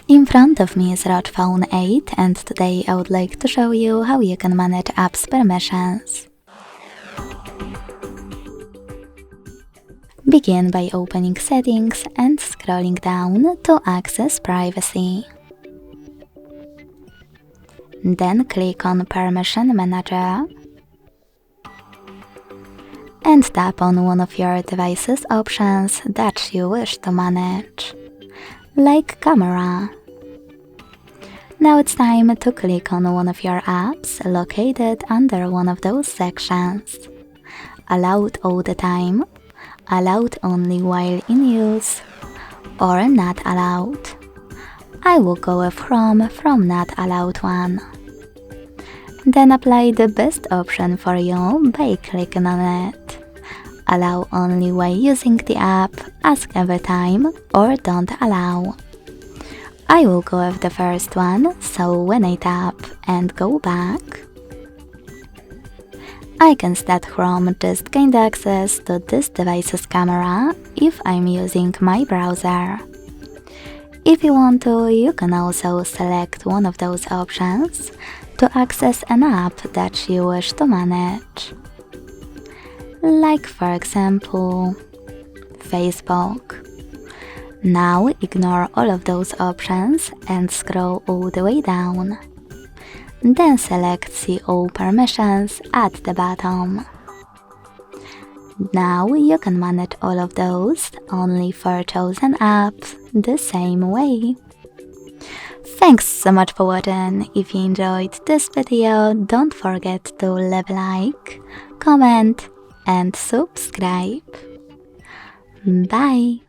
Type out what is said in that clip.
In front of me is ROG Phone 8 and today I would like to show you how you can manage apps permissions. Begin by opening Settings and scrolling down to access Privacy. Then click on Permission Manager and tap on one of your device's options that you wish to manage, like Camera. Now it's time to click on one of your apps located under one of those sections. Allowed all the time, allowed only while in use, or not allowed. I will go with from not allowed one. Then apply the best option for you by clicking on it. Allow only while using the app, ask every time, or don't allow. I will go with the first one, so when I tap and go back, I can start Chrome just gained access to this device's camera if I'm using my browser. If you want to, you can also select one of those options to access an app that you wish to manage. Like for example, Facebook. Now ignore all of those options and scroll all the way down. Then select See All Permissions at the bottom. Now you can manage all of those only for chosen apps the same way. Thanks so much for watching. If you enjoyed this video, don't forget to leave a like, comment and subscribe. Bye!